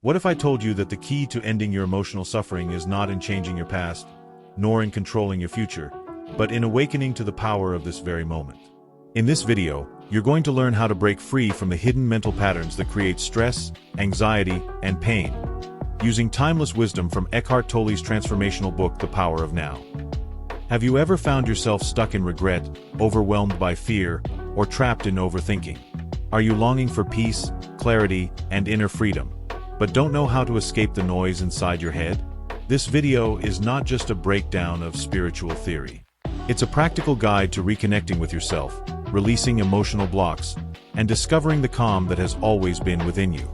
What if I told you that the key to ending your emotional suffering is not in changing your past, nor in controlling your future, but in awakening to the power of this very moment? In this video, you're going to learn how to break free from the hidden mental patterns that create stress, anxiety, and pain, using timeless wisdom from Eckhart Tolle's transformational book, The Power of Now. Have you ever found yourself stuck in regret, overwhelmed by fear, or trapped in overthinking? Are you longing for peace, clarity, and inner freedom, but don't know how to escape the noise inside your head? This video is not just a breakdown of spiritual theory. It's a practical guide to reconnecting with yourself, releasing emotional blocks, and discovering the calm that has always been within you.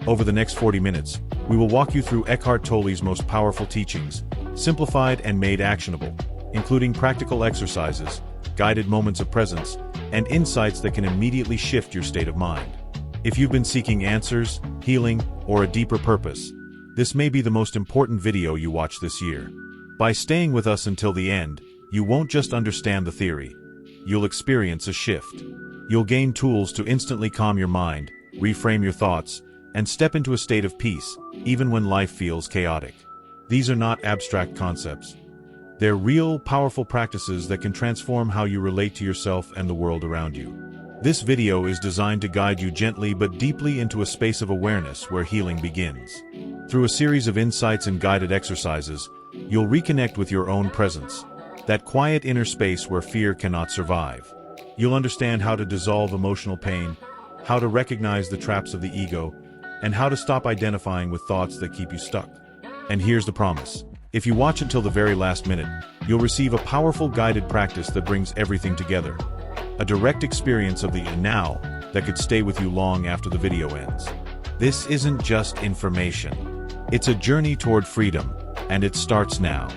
Over the next 40 minutes, we will walk you through Eckhart Tolle's most powerful teachings, simplified and made actionable, including practical exercises, guided moments of presence, and insights that can immediately shift your state of mind. If you've been seeking answers, healing, or a deeper purpose, this may be the most important video you watch this year. By staying with us until the end, you won't just understand the theory. You'll experience a shift. You'll gain tools to instantly calm your mind, reframe your thoughts, and step into a state of peace, even when life feels chaotic. These are not abstract concepts. They're real, powerful practices that can transform how you relate to yourself and the world around you. This video is designed to guide you gently but deeply into a space of awareness where healing begins. Through a series of insights and guided exercises, you'll reconnect with your own presence, that quiet inner space where fear cannot survive. You'll understand how to dissolve emotional pain, how to recognize the traps of the ego, and how to stop identifying with thoughts that keep you stuck. And here's the promise. If you watch until the very last minute, you'll receive a powerful guided practice that brings everything together. A direct experience of the now that could stay with you long after the video ends. This isn't just information. It's a journey toward freedom, and it starts now.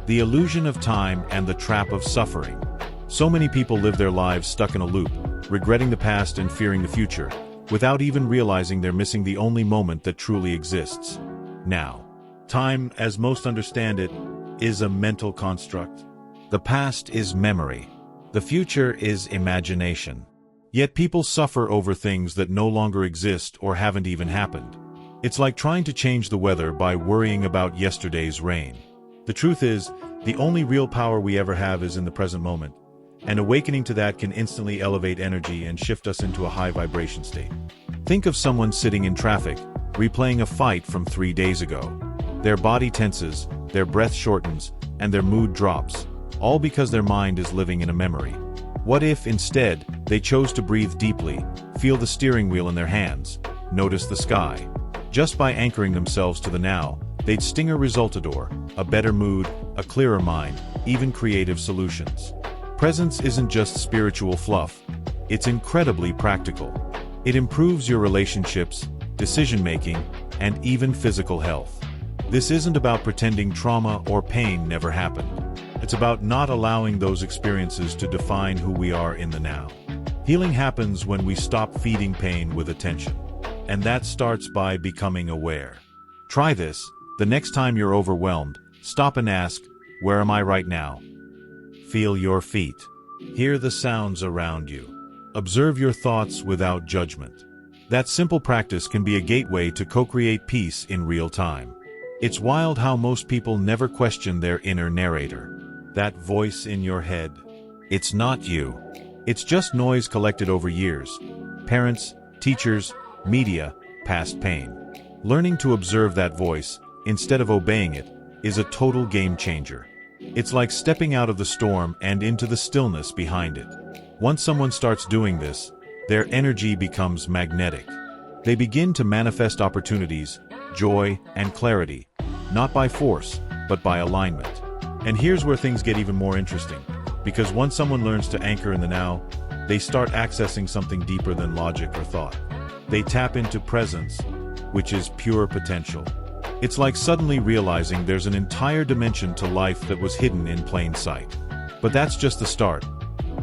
The illusion of time and the trap of suffering. So many people live their lives stuck in a loop, regretting the past and fearing the future, without even realizing they're missing the only moment that truly exists. Now. Time, as most understand it, is a mental construct. The past is memory. The future is imagination. Yet people suffer over things that no longer exist or haven't even happened. It's like trying to change the weather by worrying about yesterday's rain. The truth is, the only real power we ever have is in the present moment, and awakening to that can instantly elevate energy and shift us into a high vibration state. Think of someone sitting in traffic, replaying a fight from 3 days ago. Their body tenses, their breath shortens, and their mood drops, all because their mind is living in a memory. What if, instead, they chose to breathe deeply, feel the steering wheel in their hands, notice the sky? Just by anchoring themselves to the now, they'd stingir resultador, a better mood, a clearer mind, even creative solutions. Presence isn't just spiritual fluff, it's incredibly practical. It improves your relationships, decision-making, and even physical health. This isn't about pretending trauma or pain never happened. It's about not allowing those experiences to define who we are in the now. Healing happens when we stop feeding pain with attention. And that starts by becoming aware. Try this. The next time you're overwhelmed, stop and ask, where am I right now? Feel your feet. Hear the sounds around you. Observe your thoughts without judgment. That simple practice can be a gateway to co-create peace in real time. It's wild how most people never question their inner narrator. That voice in your head. It's not you. It's just noise collected over years. Parents, teachers, media, past pain. Learning to observe that voice, instead of obeying it, is a total game changer. It's like stepping out of the storm and into the stillness behind it. Once someone starts doing this, their energy becomes magnetic. They begin to manifest opportunities, joy, and clarity, not by force, but by alignment. And here's where things get even more interesting, because once someone learns to anchor in the now, they start accessing something deeper than logic or thought. They tap into presence, which is pure potential. It's like suddenly realizing there's an entire dimension to life that was hidden in plain sight. But that's just the start,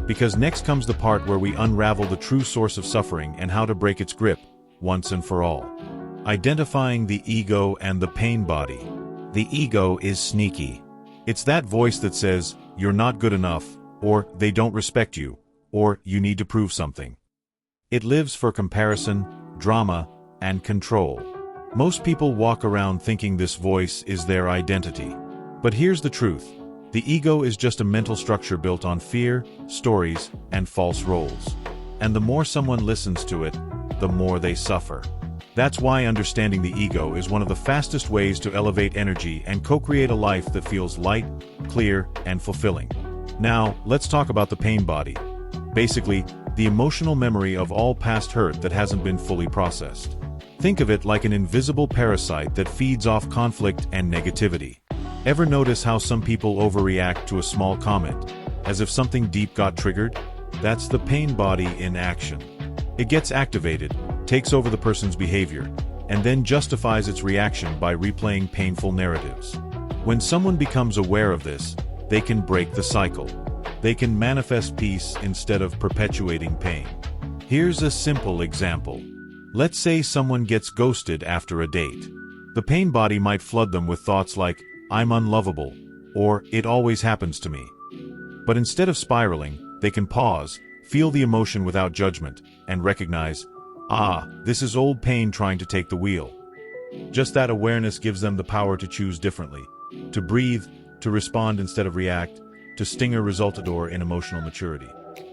because next comes the part where we unravel the true source of suffering and how to break its grip, once and for all. Identifying the ego and the pain body. The ego is sneaky. It's that voice that says, you're not good enough, or they don't respect you, or you need to prove something. It lives for comparison, drama, and control. Most people walk around thinking this voice is their identity. But here's the truth. The ego is just a mental structure built on fear, stories, and false roles. And the more someone listens to it, the more they suffer. That's why understanding the ego is one of the fastest ways to elevate energy and co-create a life that feels light, clear, and fulfilling. Now, let's talk about the pain body. Basically, the emotional memory of all past hurt that hasn't been fully processed. Think of it like an invisible parasite that feeds off conflict and negativity. Ever notice how some people overreact to a small comment, as if something deep got triggered? That's the pain body in action. It gets activated, takes over the person's behavior, and then justifies its reaction by replaying painful narratives. When someone becomes aware of this, they can break the cycle. They can manifest peace instead of perpetuating pain. Here's a simple example. Let's say someone gets ghosted after a date. The pain body might flood them with thoughts like, "I'm unlovable," or "it always happens to me." But instead of spiraling, they can pause, feel the emotion without judgment, and recognize, this is old pain trying to take the wheel. Just that awareness gives them the power to choose differently, to breathe, to respond instead of react, to stingir resultador in emotional maturity.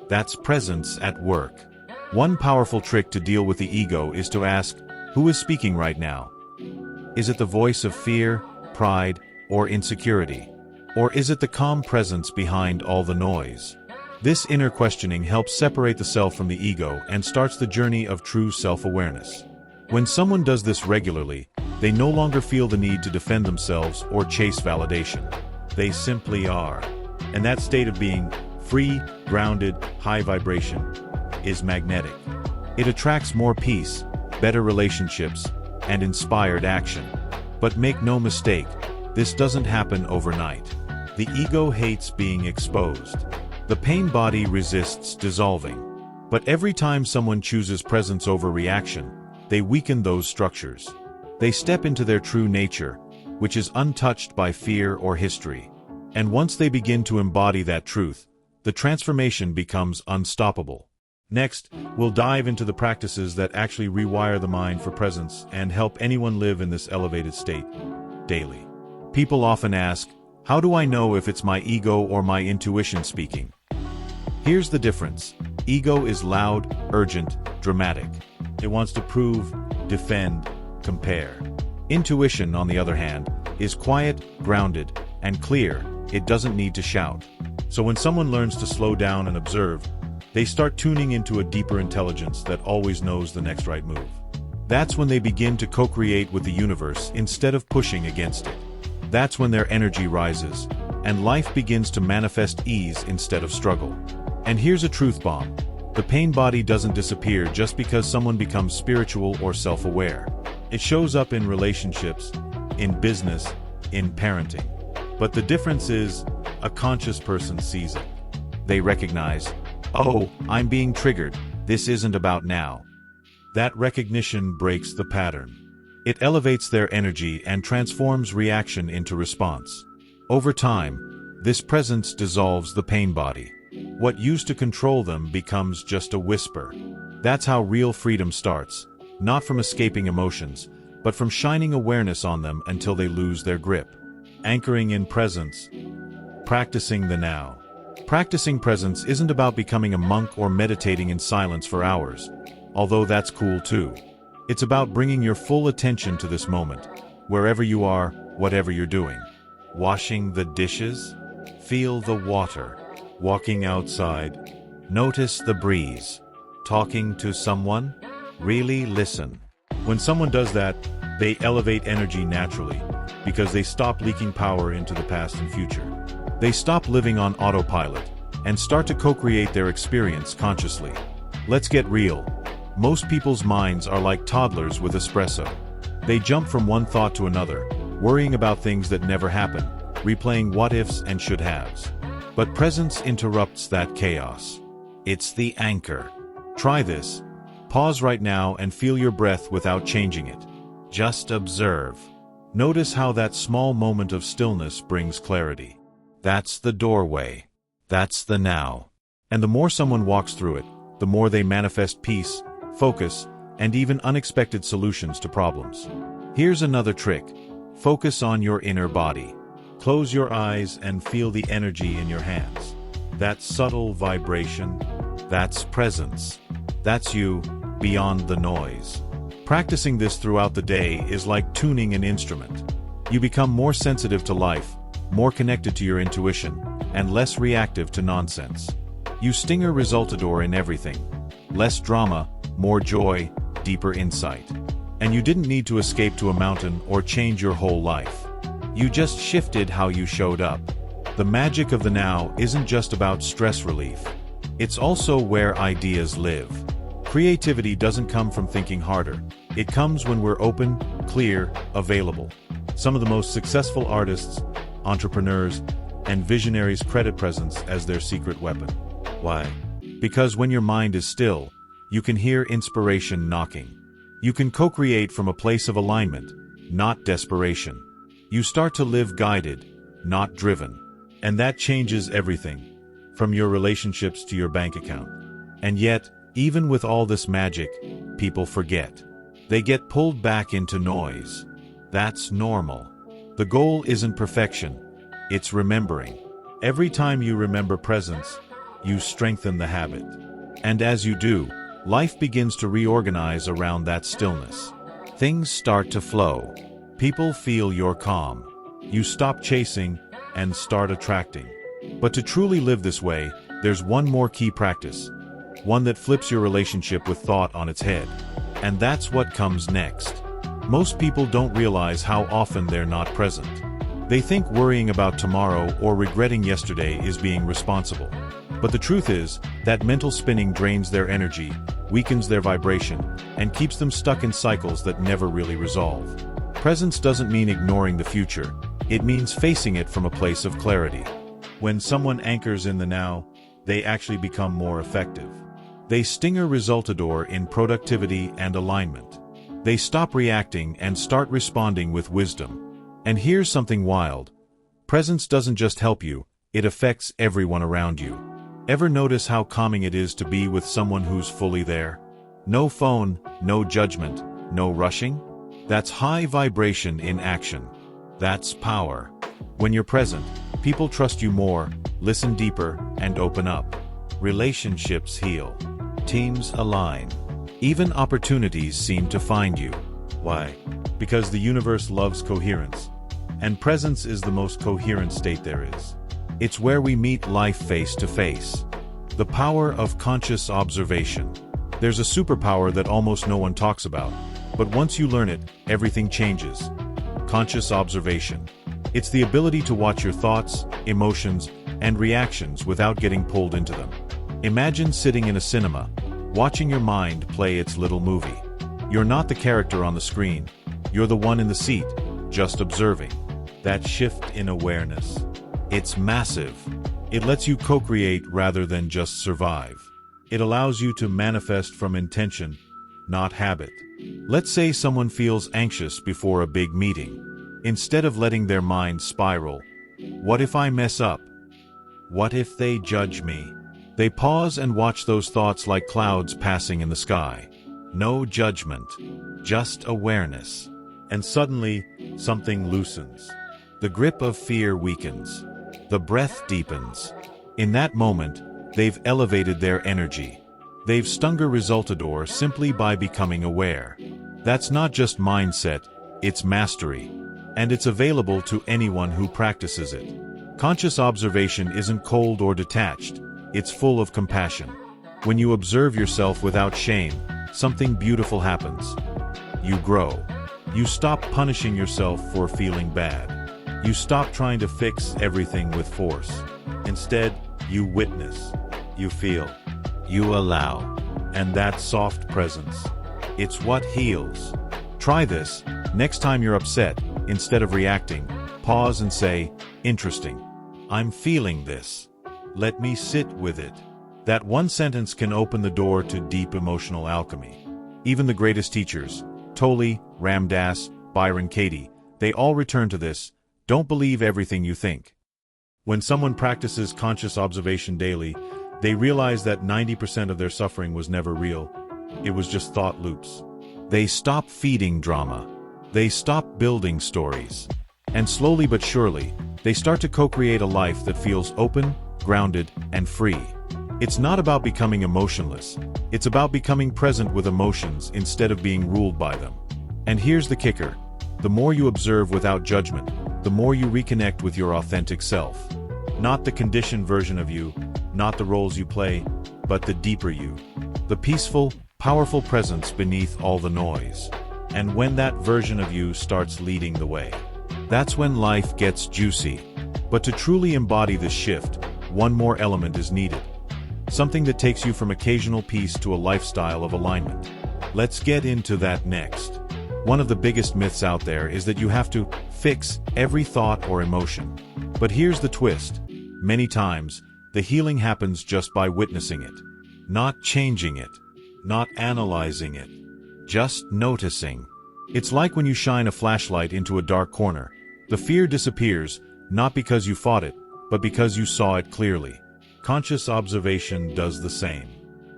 That's presence at work. One powerful trick to deal with the ego is to ask, who is speaking right now? Is it the voice of fear, pride, or insecurity? Or is it the calm presence behind all the noise? This inner questioning helps separate the self from the ego and starts the journey of true self-awareness. When someone does this regularly, they no longer feel the need to defend themselves or chase validation. They simply are. And that state of being, free, grounded, high vibration, is magnetic. It attracts more peace, better relationships, and inspired action. But make no mistake, this doesn't happen overnight. The ego hates being exposed. The pain body resists dissolving. But every time someone chooses presence over reaction, they weaken those structures. They step into their true nature, which is untouched by fear or history. And once they begin to embody that truth, the transformation becomes unstoppable. Next, we'll dive into the practices that actually rewire the mind for presence and help anyone live in this elevated state daily. People often ask, how do I know if it's my ego or my intuition speaking? Here's the difference. Ego is loud, urgent, dramatic. It wants to prove, defend, compare. Intuition, on the other hand, is quiet, grounded, and clear. It doesn't need to shout. So when someone learns to slow down and observe, they start tuning into a deeper intelligence that always knows the next right move. That's when they begin to co-create with the universe instead of pushing against it. That's when their energy rises, and life begins to manifest ease instead of struggle. And here's a truth bomb. The pain body doesn't disappear just because someone becomes spiritual or self-aware. It shows up in relationships, in business, in parenting. But the difference is, a conscious person sees it. They recognize, oh, I'm being triggered, this isn't about now. That recognition breaks the pattern. It elevates their energy and transforms reaction into response. Over time, this presence dissolves the pain body. What used to control them becomes just a whisper. That's how real freedom starts, not from escaping emotions, but from shining awareness on them until they lose their grip. Anchoring in presence. Practicing the now. Practicing presence isn't about becoming a monk or meditating in silence for hours, although that's cool too. It's about bringing your full attention to this moment, wherever you are, whatever you're doing. Washing the dishes? Feel the water. Walking outside? Notice the breeze. Talking to someone? Really listen. When someone does that, they elevate energy naturally, because they stop leaking power into the past and future. They stop living on autopilot, and start to co-create their experience consciously. Let's get real. Most people's minds are like toddlers with espresso. They jump from one thought to another, worrying about things that never happen, replaying what-ifs and should-haves. But presence interrupts that chaos. It's the anchor. Try this. Pause right now and feel your breath without changing it. Just observe. Notice how that small moment of stillness brings clarity. That's the doorway. That's the now. And the more someone walks through it, the more they manifest peace, focus, and even unexpected solutions to problems. Here's another trick. Focus on your inner body. Close your eyes and feel the energy in your hands. That subtle vibration, that's presence. That's you, beyond the noise. Practicing this throughout the day is like tuning an instrument. You become more sensitive to life, more connected to your intuition, and less reactive to nonsense. You stingir resultador in everything. Less drama, more joy, deeper insight. And you didn't need to escape to a mountain or change your whole life. You just shifted how you showed up. The magic of the now isn't just about stress relief. It's also where ideas live. Creativity doesn't come from thinking harder. It comes when we're open, clear, available. Some of the most successful artists, entrepreneurs, and visionaries credit presence as their secret weapon. Why? Because when your mind is still, you can hear inspiration knocking. You can co-create from a place of alignment, not desperation. You start to live guided, not driven. And that changes everything, from your relationships to your bank account. And yet, even with all this magic, people forget. They get pulled back into noise. That's normal. The goal isn't perfection, it's remembering. Every time you remember presence, you strengthen the habit. And as you do, life begins to reorganize around that stillness. Things start to flow. People feel your calm. You stop chasing and start attracting. But to truly live this way, there's one more key practice. One that flips your relationship with thought on its head. And that's what comes next. Most people don't realize how often they're not present. They think worrying about tomorrow or regretting yesterday is being responsible. But the truth is that mental spinning drains their energy, weakens their vibration, and keeps them stuck in cycles that never really resolve. Presence doesn't mean ignoring the future. It means facing it from a place of clarity. When someone anchors in the now, they actually become more effective. They stingir resultador in productivity and alignment. They stop reacting and start responding with wisdom. And here's something wild. Presence doesn't just help you, it affects everyone around you. Ever notice how calming it is to be with someone who's fully there? No phone, no judgment, no rushing? That's high vibration in action. That's power. When you're present, people trust you more, listen deeper, and open up. Relationships heal. Teams align. Even opportunities seem to find you. Why? Because the universe loves coherence. And presence is the most coherent state there is. It's where we meet life face to face. The power of conscious observation. There's a superpower that almost no one talks about, but once you learn it, everything changes. Conscious observation. It's the ability to watch your thoughts, emotions, and reactions without getting pulled into them. Imagine sitting in a cinema, watching your mind play its little movie. You're not the character on the screen. You're the one in the seat, just observing. That shift in awareness. It's massive. It lets you co-create rather than just survive. It allows you to manifest from intention, not habit. Let's say someone feels anxious before a big meeting. Instead of letting their mind spiral, what if I mess up? What if they judge me? They pause and watch those thoughts like clouds passing in the sky. No judgment, just awareness. And suddenly, something loosens. The grip of fear weakens. The breath deepens. In that moment, they've elevated their energy. They've stingir resultador simply by becoming aware. That's not just mindset, it's mastery. And it's available to anyone who practices it. Conscious observation isn't cold or detached, it's full of compassion. When you observe yourself without shame, something beautiful happens. You grow. You stop punishing yourself for feeling bad. You stop trying to fix everything with force. Instead, you witness, you feel, you allow. And that soft presence, it's what heals. Try this. Next time you're upset, instead of reacting, pause and say, interesting. I'm feeling this. Let me sit with it. That one sentence can open the door to deep emotional alchemy. Even the greatest teachers, Tolle, Ram Dass, Byron Katie, they all return to this. Don't believe everything you think. When someone practices conscious observation daily, they realize that 90% of their suffering was never real. It was just thought loops. They stop feeding drama. They stop building stories. And slowly but surely, they start to co-create a life that feels open, grounded, and free. It's not about becoming emotionless. It's about becoming present with emotions instead of being ruled by them. And here's the kicker. The more you observe without judgment, the more you reconnect with your authentic self. Not the conditioned version of you, not the roles you play, but the deeper you. The peaceful, powerful presence beneath all the noise. And when that version of you starts leading the way, that's when life gets juicy. But to truly embody this shift, one more element is needed. Something that takes you from occasional peace to a lifestyle of alignment. Let's get into that next. One of the biggest myths out there is that you have to fix every thought or emotion. But here's the twist. Many times, the healing happens just by witnessing it. Not changing it. Not analyzing it. Just noticing. It's like when you shine a flashlight into a dark corner. The fear disappears, not because you fought it, but because you saw it clearly. Conscious observation does the same.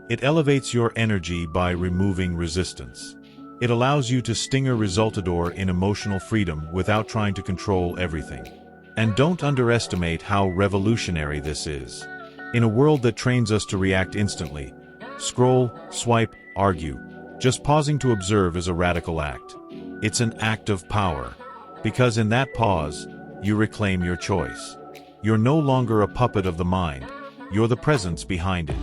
It elevates your energy by removing resistance. It allows you to stingir resultador in emotional freedom without trying to control everything. And don't underestimate how revolutionary this is. In a world that trains us to react instantly, scroll, swipe, argue, just pausing to observe is a radical act. It's an act of power. Because in that pause, you reclaim your choice. You're no longer a puppet of the mind. You're the presence behind it.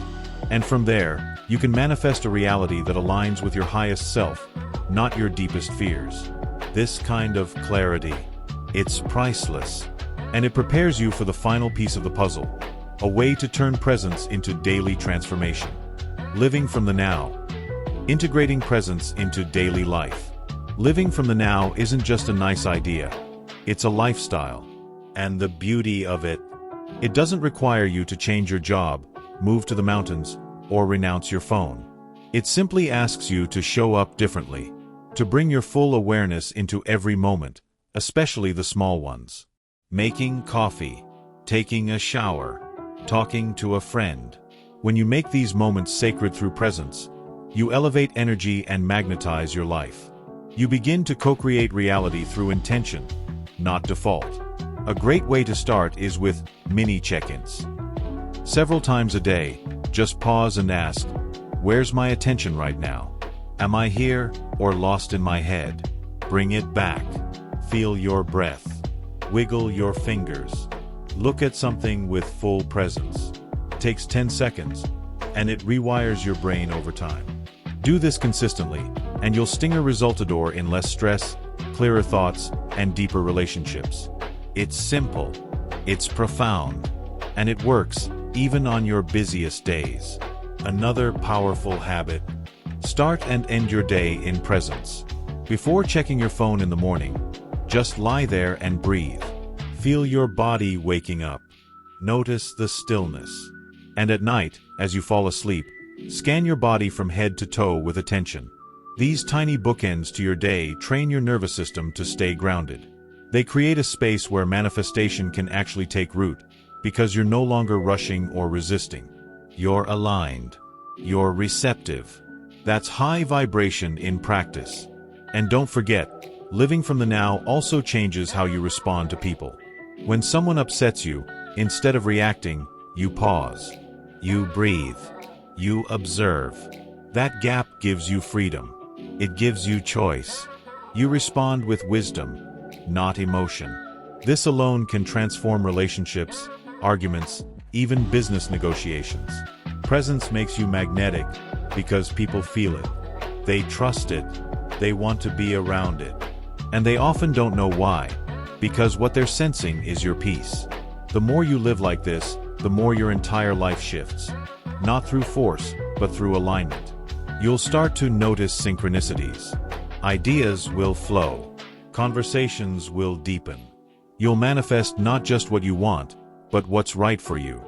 And from there, you can manifest a reality that aligns with your highest self, not your deepest fears. This kind of clarity, it's priceless. And it prepares you for the final piece of the puzzle, a way to turn presence into daily transformation. Living from the now. Integrating presence into daily life. Living from the now isn't just a nice idea. It's a lifestyle. And the beauty of it, it doesn't require you to change your job, move to the mountains, or renounce your phone. It simply asks you to show up differently, to bring your full awareness into every moment, especially the small ones. Making coffee, taking a shower, talking to a friend. When you make these moments sacred through presence, you elevate energy and magnetize your life. You begin to co-create reality through intention, not default. A great way to start is with mini check-ins. Several times a day, just pause and ask, where's my attention right now? Am I here or lost in my head? Bring it back. Feel your breath. Wiggle your fingers. Look at something with full presence. It takes 10 seconds, and it rewires your brain over time. Do this consistently, and you'll stingir resultador in less stress, clearer thoughts, and deeper relationships. It's simple, it's profound, and it works even on your busiest days. Another powerful habit. Start and end your day in presence. Before checking your phone in the morning, just lie there and breathe. Feel your body waking up. Notice the stillness. And at night, as you fall asleep, scan your body from head to toe with attention. These tiny bookends to your day train your nervous system to stay grounded. They create a space where manifestation can actually take root, because you're no longer rushing or resisting. You're aligned. You're receptive. That's high vibration in practice. And don't forget, living from the now also changes how you respond to people. When someone upsets you, instead of reacting, you pause. You breathe. You observe. That gap gives you freedom. It gives you choice. You respond with wisdom, not emotion. This alone can transform relationships, arguments, even business negotiations. Presence makes you magnetic because people feel it. They trust it. They want to be around it. And they often don't know why, because what they're sensing is your peace. The more you live like this, the more your entire life shifts. Not through force, but through alignment. You'll start to notice synchronicities. Ideas will flow. Conversations will deepen. You'll manifest not just what you want, but what's right for you.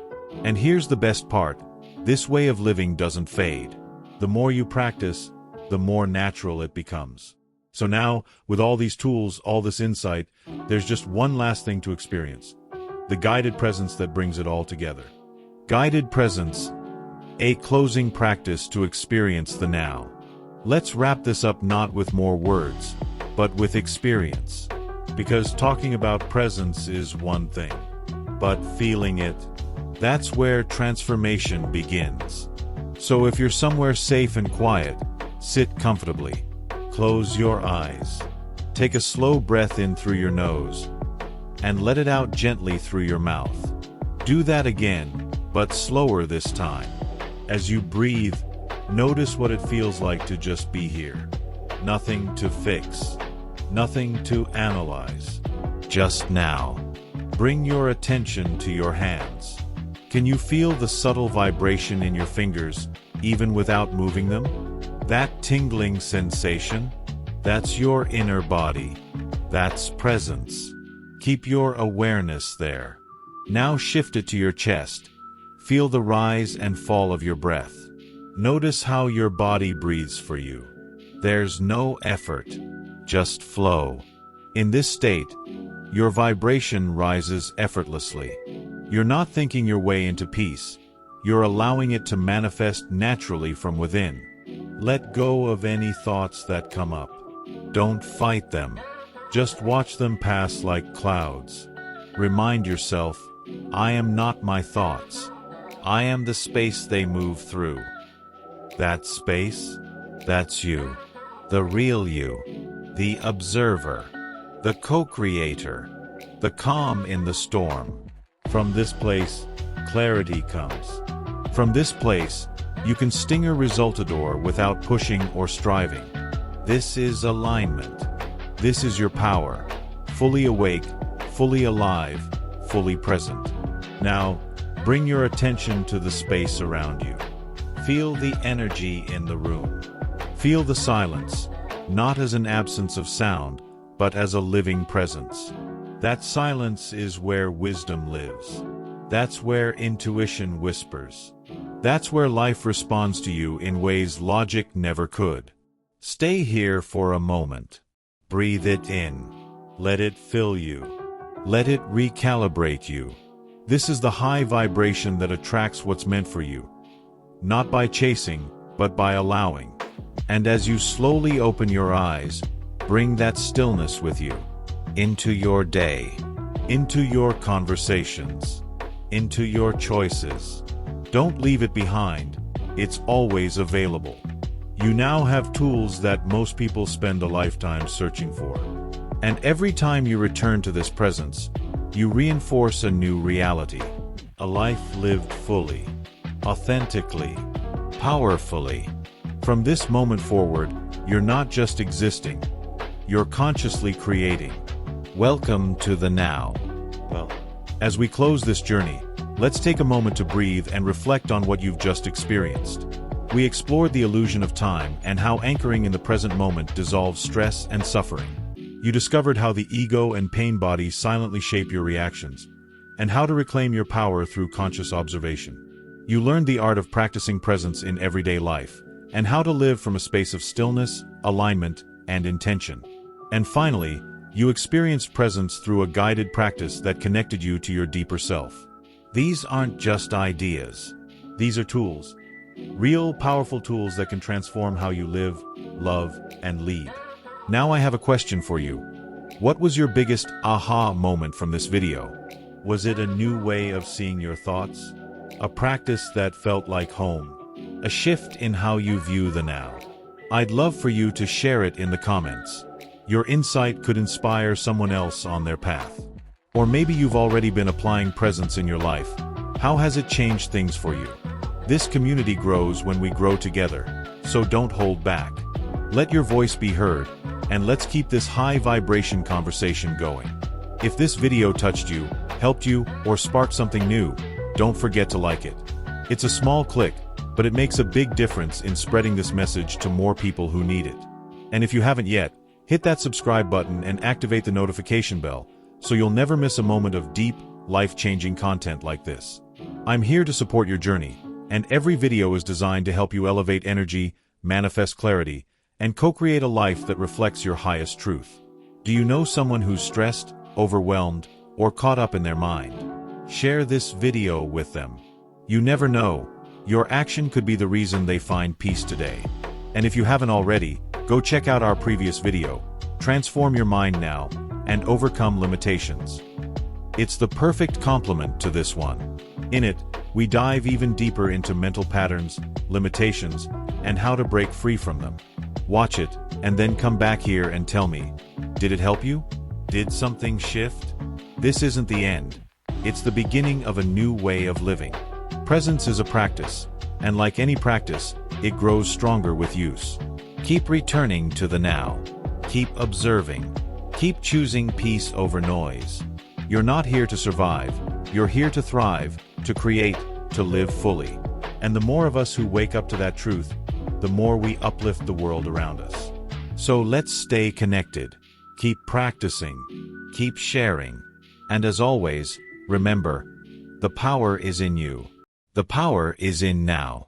And here's the best part. This way of living doesn't fade. The more you practice, the more natural it becomes. So now, with all these tools, all this insight, there's just one last thing to experience. The guided presence that brings it all together. Guided presence, a closing practice to experience the now. Let's wrap this up not with more words, but with experience. Because talking about presence is one thing, but feeling it, that's where transformation begins. So if you're somewhere safe and quiet, sit comfortably. Close your eyes. Take a slow breath in through your nose, and let it out gently through your mouth. Do that again, but slower this time. As you breathe, notice what it feels like to just be here. Nothing to fix, nothing to analyze. Just now. Bring your attention to your hands. Can you feel the subtle vibration in your fingers, even without moving them? That tingling sensation? That's your inner body. That's presence. Keep your awareness there. Now shift it to your chest. Feel the rise and fall of your breath. Notice how your body breathes for you. There's no effort, just flow. In this state, your vibration rises effortlessly. You're not thinking your way into peace. You're allowing it to manifest naturally from within. Let go of any thoughts that come up. Don't fight them. Just watch them pass like clouds. Remind yourself, I am not my thoughts. I am the space they move through. That space, that's you. The real you. The observer. The co-creator. The calm in the storm. From this place, clarity comes. From this place, you can stingir resultador without pushing or striving. This is alignment. This is your power. Fully awake, fully alive, fully present. Now, bring your attention to the space around you. Feel the energy in the room. Feel the silence, not as an absence of sound, but as a living presence. That silence is where wisdom lives. That's where intuition whispers. That's where life responds to you in ways logic never could. Stay here for a moment. Breathe it in. Let it fill you. Let it recalibrate you. This is the high vibration that attracts what's meant for you. Not by chasing, but by allowing. And as you slowly open your eyes, bring that stillness with you. Into your day. Into your conversations. Into your choices. Don't leave it behind. It's always available. You now have tools that most people spend a lifetime searching for. And every time you return to this presence, you reinforce a new reality. A life lived fully, authentically, powerfully. From this moment forward, you're not just existing. You're consciously creating. Welcome to the now. Well, as we close this journey, let's take a moment to breathe and reflect on what you've just experienced. We explored the illusion of time and how anchoring in the present moment dissolves stress and suffering. You discovered how the ego and pain body silently shape your reactions, and how to reclaim your power through conscious observation. You learned the art of practicing presence in everyday life, and how to live from a space of stillness, alignment, and intention. And finally, you experienced presence through a guided practice that connected you to your deeper self. These aren't just ideas. These are tools. Real, powerful tools that can transform how you live, love, and lead. Now I have a question for you. What was your biggest aha moment from this video? Was it a new way of seeing your thoughts? A practice that felt like home? A shift in how you view the now? I'd love for you to share it in the comments. Your insight could inspire someone else on their path. Or maybe you've already been applying presence in your life. How has it changed things for you? This community grows when we grow together, so don't hold back. Let your voice be heard, and let's keep this high vibration conversation going. If this video touched you, helped you, or sparked something new, don't forget to like it. It's a small click, but it makes a big difference in spreading this message to more people who need it. And if you haven't yet, hit that subscribe button and activate the notification bell, so you'll never miss a moment of deep, life-changing content like this. I'm here to support your journey, and every video is designed to help you elevate energy, manifest clarity, and co-create a life that reflects your highest truth. Do you know someone who's stressed, overwhelmed, or caught up in their mind? Share this video with them. You never know, your action could be the reason they find peace today. And if you haven't already, go check out our previous video, Transform your mind now, and overcome limitations. It's the perfect complement to this one. In it, we dive even deeper into mental patterns, limitations, and how to break free from them. Watch it, and then come back here and tell me, did it help you? Did something shift? This isn't the end. It's the beginning of a new way of living. Presence is a practice, and like any practice, it grows stronger with use. Keep returning to the now. Keep observing. Keep choosing peace over noise. You're not here to survive. You're here to thrive, to create, to live fully. And the more of us who wake up to that truth, the more we uplift the world around us. So let's stay connected. Keep practicing. Keep sharing. And as always, remember, the power is in you. The power is in now.